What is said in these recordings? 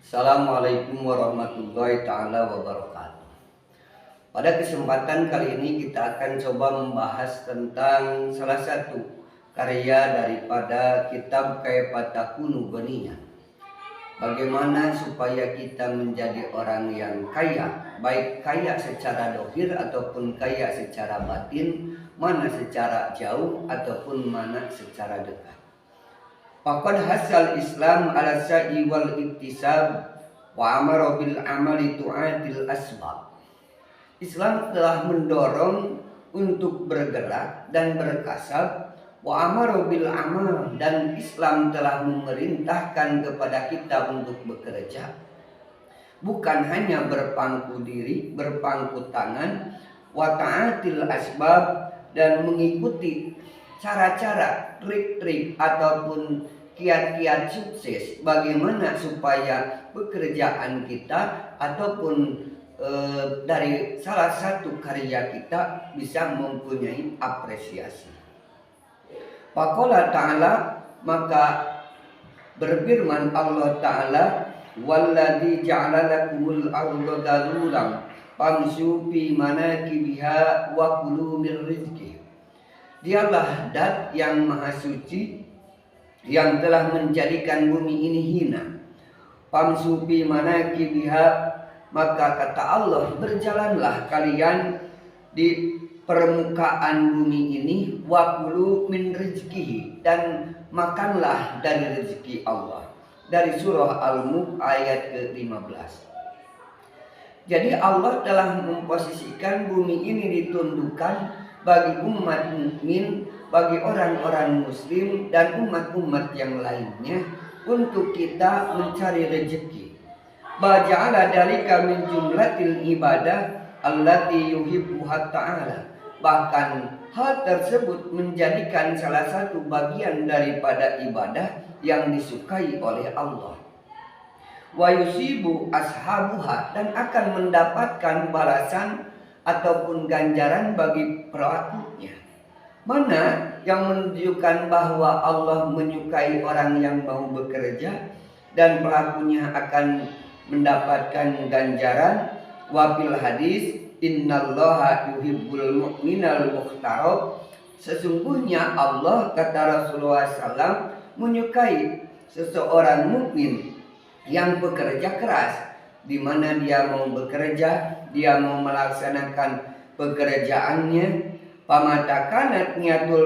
Assalamualaikum warahmatullahi taala wabarakatuh. Pada kesempatan kali ini kita akan coba membahas tentang salah satu karya daripada kitab Kaifa Takunu Ghaniyan. Bagaimana supaya kita menjadi orang yang kaya, baik kaya secara dohir ataupun kaya secara batin, mana secara jauh ataupun mana secara dekat. Faqad hasal Islam ala sa'i wal iktisab wa amara bil amali tu'atil asbab. Islam telah mendorong untuk bergerak dan berkasab, wa amara bil amal, dan Islam telah memerintahkan kepada kita untuk bekerja. Bukan hanya berpangku diri, berpangku tangan, wa ta'atil asbab, dan mengikuti cara-cara, trik-trik ataupun kiat-kiat sukses bagaimana supaya pekerjaan kita ataupun dari salah satu karya kita bisa mempunyai apresiasi. Faqala ta'ala, maka berfirman Allah Ta'ala, walladzi ja'ala lakumul arda dalulan famshu fi manakibiha wa kulu min rizqih. Dialah Dat yang maha suci yang telah menjadikan bumi ini hina. Famshu fi manakibiha, maka kata Allah, berjalanlah kalian di permukaan bumi ini, wa kulu min rizqihi, dan makanlah dari rezeki Allah. Dari surah Al-Mulk ayat ke-15. Jadi Allah telah memposisikan bumi ini ditundukkan bagi umat mukmin, bagi orang-orang muslim dan umat-umat yang lainnya untuk kita mencari rezeki. Baja'ala dalika min jumlatil ibadah allati yuhibbuha ta'ala. Bahkan hal tersebut menjadikan salah satu bagian daripada ibadah yang disukai oleh Allah. Wa yusibu ashabuha, dan akan mendapatkan balasan ataupun ganjaran bagi pelakunya. Mana yang menunjukkan bahwa Allah menyukai orang yang mau bekerja dan pelakunya akan mendapatkan ganjaran. Wa fil hadis, innallaha yuhibbul mu'minal mukhtarab. Sesungguhnya Allah, kata Rasulullah SAW, menyukai seseorang mukmin yang bekerja keras, di mana dia mau bekerja, dia mau melaksanakan pekerjaannya. Pamatakanat niatul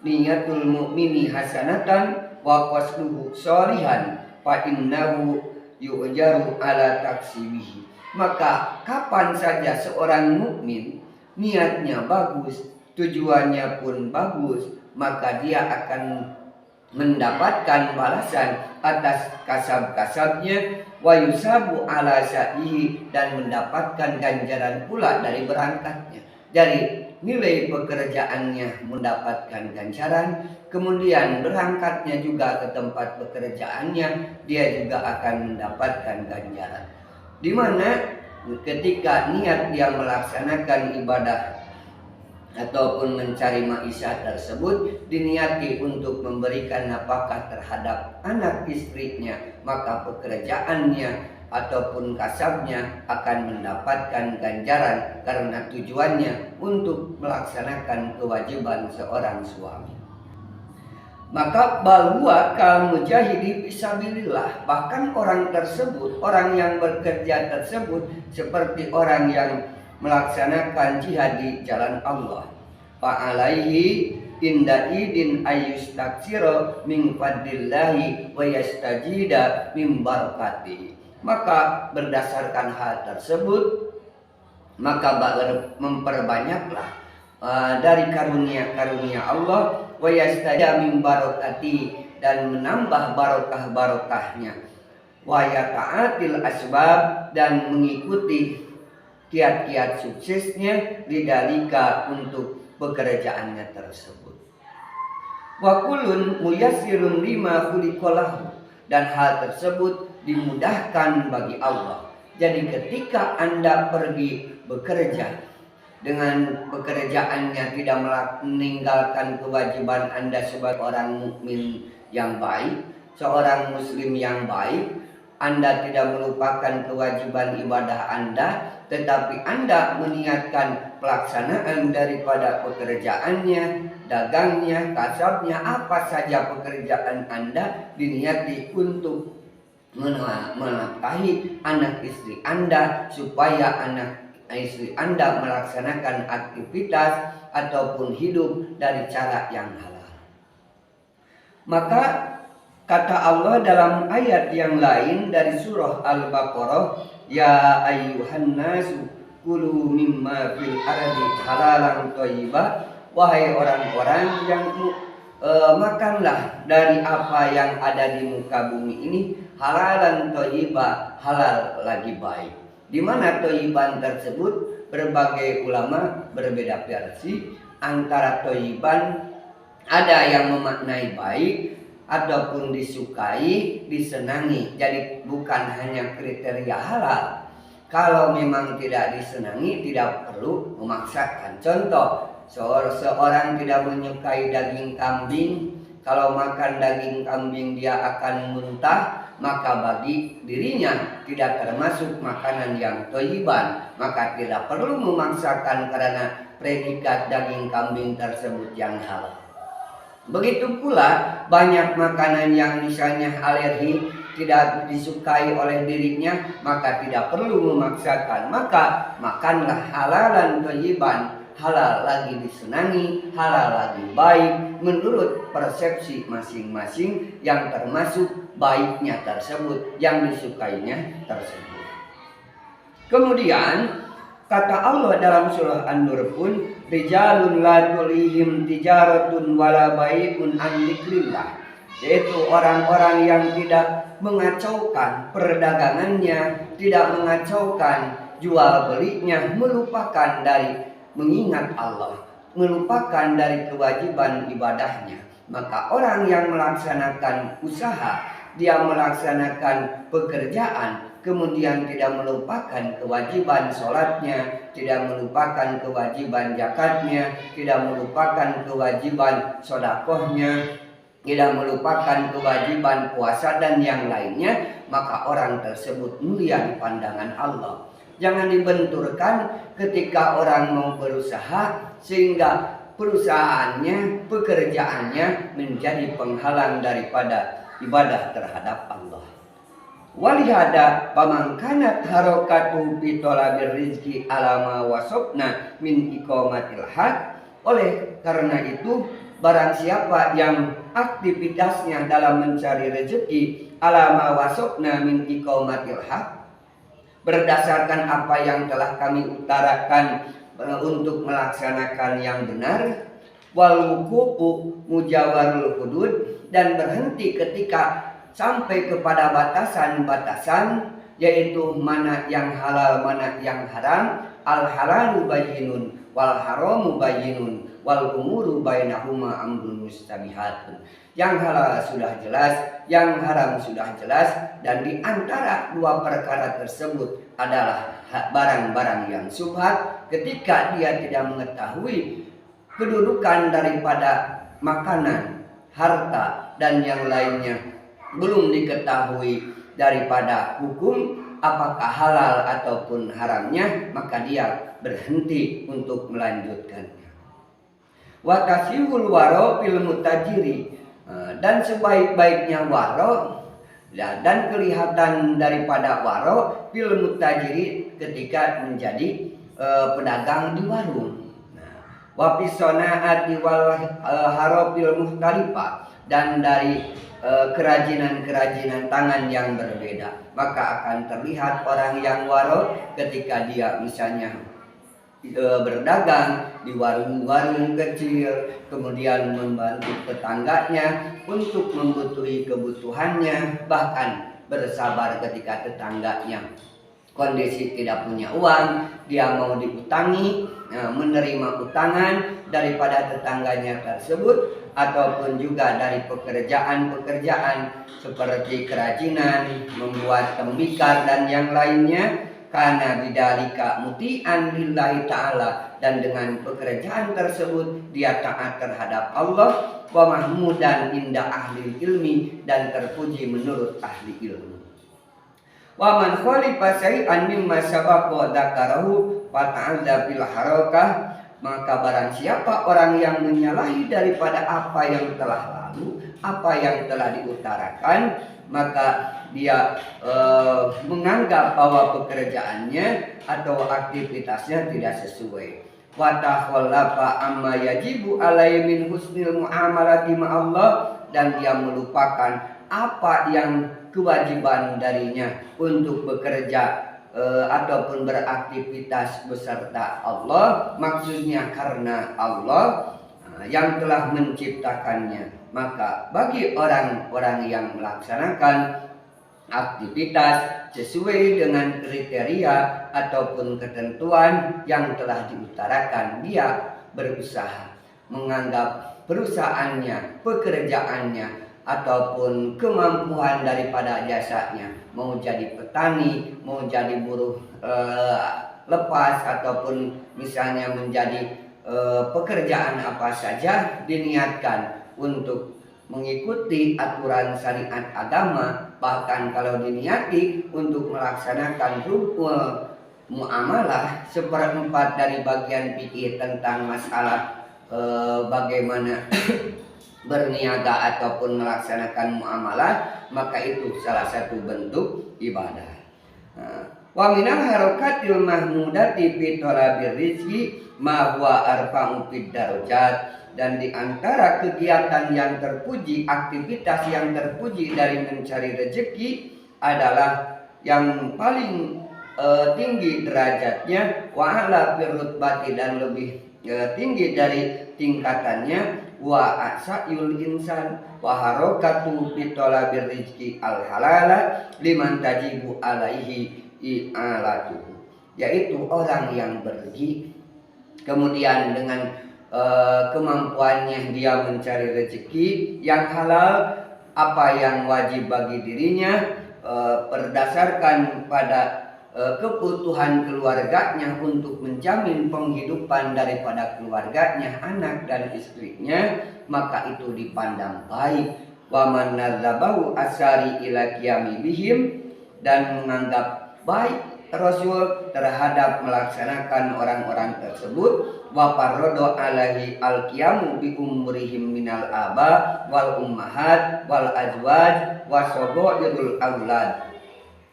mu'mini hasanatan wa qasduhu sholihan fa innahu yu'jaru ala taksibihi. Maka kapan saja seorang mukmin niatnya bagus, tujuannya pun bagus, maka dia akan mendapatkan balasan atas kasab-kasabnya, wa yusabu ala sa'ihi, dan mendapatkan ganjaran pula dari berangkatnya. Jadi nilai pekerjaannya mendapatkan ganjaran, kemudian berangkatnya juga ke tempat pekerjaannya, dia juga akan mendapatkan ganjaran. Di mana ketika niat dia melaksanakan ibadah ataupun mencari maisha tersebut diniati untuk memberikan nafkah terhadap anak istrinya, maka pekerjaannya ataupun kasabnya akan mendapatkan ganjaran karena tujuannya untuk melaksanakan kewajiban seorang suami. Maka bahwa kal mujahidi fisabilillah, bahkan orang tersebut, orang yang bekerja tersebut seperti orang yang melaksanakan jihad di jalan Allah. Fa'alaihi inda idin ayyustaksira min fadlillahi wa yastajida min barakatihi. Maka berdasarkan hal tersebut, maka memperbanyaklah dari karunia-karunia Allah, wa yastajida min barakati, dan menambah barokah-barokahnya, wa yata'atil asbab, dan mengikuti kiat-kiat suksesnya lidalika untuk pekerjaannya tersebut. Wa kullun muyassirun lima khuliqalahu, dan hal tersebut dimudahkan bagi Allah. Jadi ketika Anda pergi bekerja dengan pekerjaannya tidak meninggalkan kewajiban Anda sebagai orang mukmin yang baik, seorang muslim yang baik, Anda tidak melupakan kewajiban ibadah Anda, tetapi Anda meniatkan pelaksanaan daripada pekerjaannya, dagangnya, kasabnya, apa saja pekerjaan Anda diniati untuk menafkahi anak istri Anda, supaya anak istri Anda melaksanakan aktivitas ataupun hidup dari cara yang halal. Maka kata Allah dalam ayat yang lain dari surah Al-Baqarah, ya ayyuhan nasu kulu mimma fil ardi halalan thayyibah, wahai orang-orang yang makanlah dari apa yang ada di muka bumi ini halalan thayyibah, halal lagi baik. Di mana thayyiban tersebut berbagai ulama berbeda versi antara thayyiban, ada yang memaknai baik ataupun disukai, disenangi. Jadi bukan hanya kriteria halal. Kalau memang tidak disenangi, tidak perlu memaksakan. Contoh, seorang tidak menyukai daging kambing, kalau makan daging kambing dia akan muntah, maka bagi dirinya tidak termasuk makanan yang thayyiban, maka tidak perlu memaksakan karena predikat daging kambing tersebut yang halal. Begitu pula banyak makanan yang misalnya alergi, tidak disukai oleh dirinya, maka tidak perlu memaksakan. Maka makanlah halalan thayyiban, halal lagi disenangi, halal lagi baik menurut persepsi masing-masing, yang termasuk baiknya tersebut, yang disukainya tersebut. Kemudian kata Allah dalam surah An-Nur pun, rijalun la tulihim tijaratun wala bai'un an dzikrillah, yaitu orang-orang yang tidak mengacaukan perdagangannya, tidak mengacaukan jual belinya, melupakan dari mengingat Allah, melupakan dari kewajiban ibadahnya. Maka orang yang melaksanakan usaha, dia melaksanakan pekerjaan, kemudian tidak melupakan kewajiban sholatnya, tidak melupakan kewajiban zakatnya, tidak melupakan kewajiban sodakohnya, tidak melupakan kewajiban puasa dan yang lainnya, maka orang tersebut mulia di pandangan Allah. Jangan dibenturkan ketika orang mau berusaha sehingga perusahaannya, pekerjaannya menjadi penghalang daripada ibadah terhadap Allah. Walihada pamangkanat harokatu bitolabir rizki alama wasobna min iqamatil haq. Oleh karena itu, barang siapa yang aktivitasnya dalam mencari rezeki alama wasobna min iqamatil haq, berdasarkan apa yang telah kami utarakan untuk melaksanakan yang benar, wal wuqufu mujawarul hudud, dan berhenti ketika sampai kepada batasan-batasan, yaitu mana yang halal, mana yang haram. Al halalu bayyinun wal haramu bayyinun wal umuru bainahuma amrun mustabihatun. Yang halal sudah jelas, yang haram sudah jelas, dan di antara dua perkara tersebut adalah barang-barang yang syubhat. Ketika dia tidak mengetahui kedudukan daripada makanan, harta, dan yang lainnya, belum diketahui daripada hukum apakah halal ataupun haramnya, maka dia berhenti untuk melanjutkannya. Wa tasihul waro fil mutajiri, dan sebaik-baiknya waro dan kelihatan daripada waro fil mutajiri ketika menjadi pedagang di warung. Wa fisanaati wal harofil mukhtalifah, dan dari kerajinan-kerajinan tangan yang berbeda, maka akan terlihat orang yang waro ketika dia misalnya berdagang di warung-warung kecil, kemudian membantu tetangganya untuk membutuhi kebutuhannya, bahkan bersabar ketika tetangganya kondisi tidak punya uang, dia mau diutangi, menerima utangan daripada tetangganya tersebut, ataupun juga dari pekerjaan-pekerjaan seperti kerajinan, membuat tembikar dan yang lainnya, karena bidzalika muti'an lillahi ta'ala, dan dengan pekerjaan tersebut dia taat terhadap Allah, wa mahmudan inda ahli ilmi, dan terpuji menurut ahli ilmu. Wa man khalifa syai'an mimma sabaqa dzakarahu fata'adza bil harakah, maka barang siapa orang yang menyalahi daripada apa yang telah lalu, apa yang telah diutarakan, maka dia menganggap bahwa pekerjaannya atau aktivitasnya tidak sesuai. Wa takhallafa amma yajibu alaihi min husnil muamalati ma'allah, dan dia melupakan apa yang kewajiban darinya untuk bekerja ataupun beraktivitas beserta Allah, maksudnya karena Allah yang telah menciptakannya. Maka bagi orang-orang yang melaksanakan aktivitas sesuai dengan kriteria ataupun ketentuan yang telah diutarakan, dia berusaha menganggap perusahaannya, pekerjaannya, ataupun kemampuan daripada jasanya, mau jadi petani, mau jadi buruh lepas, ataupun misalnya menjadi pekerjaan apa saja, diniatkan untuk mengikuti aturan syariat agama. Bahkan kalau diniati untuk melaksanakan rukun muamalah, seperempat dari bagian fikih tentang masalah bagaimana berniaga ataupun melaksanakan muamalah, maka itu salah satu bentuk ibadah. Wa minal harakatil mahmudati fi talabir rizqi ma huwa arfa'u fid darajat, dan di antara kegiatan yang terpuji, aktivitas yang terpuji dari mencari rezeki adalah yang paling tinggi derajatnya, wa ala firrutbati, dan lebih tinggi dari tingkatannya, wa asayul insan wa harakatu fi talabir rizqi al halala liman tajibu alaihi i'alatuhu, yaitu orang yang pergi kemudian dengan kemampuannya dia mencari rezeki yang halal, apa yang wajib bagi dirinya berdasarkan pada kebutuhan keluarganya untuk menjamin penghidupan daripada keluarganya, anak dan istrinya, maka itu dipandang baik. Wa man nadzabahu asari ila qiyami bihim, dan menganggap baik Rasul terhadap melaksanakan orang-orang tersebut. Wa farrada alaihi al-qiyamu bi umrihim minal aba wal ummahat wal azwaj wa sabairul aulad,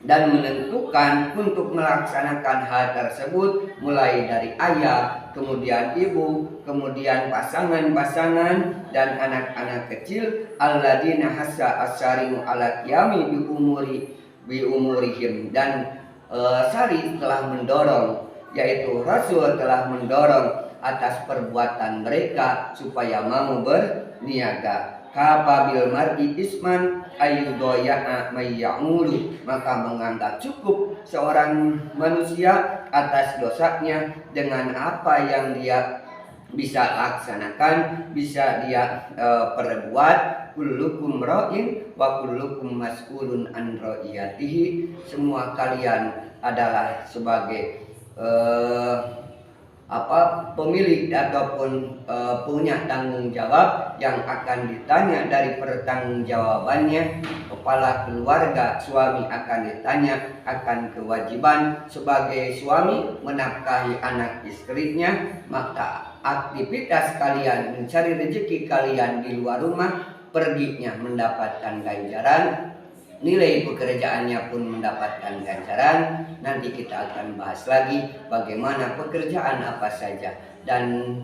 dan menentukan untuk melaksanakan hal tersebut mulai dari ayah, kemudian ibu, kemudian pasangan-pasangan dan anak-anak kecil, alladzina hassa asyari'u ala qiyami bi umurihim, dan syari telah mendorong, yaitu Rasul telah mendorong atas perbuatan mereka supaya mau berniaga. Kapabil mar'i isman ayyudoya'a mayya'mulu, maka menganggap cukup seorang manusia atas dosanya dengan apa yang dia bisa laksanakan, bisa dia perbuat. Kullukum ra'in wa kullukum mas'ulun an ra'iyatihi, semua kalian adalah sebagai pemilik ataupun punya tanggung jawab yang akan ditanya dari pertanggungjawabannya. Kepala keluarga suami akan ditanya akan kewajiban sebagai suami menafkahi anak istrinya, maka aktivitas kalian mencari rezeki kalian di luar rumah, perginya mendapatkan ganjaran, nilai pekerjaannya pun mendapatkan ganjaran. Nanti kita akan bahas lagi bagaimana pekerjaan apa saja dan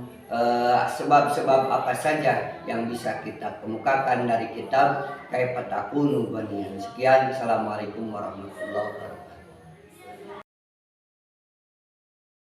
sebab-sebab apa saja yang bisa kita kemukakan dari kitab Kaifa Takunu Baniyan. Sekian, assalamualaikum warahmatullahi wabarakatuh.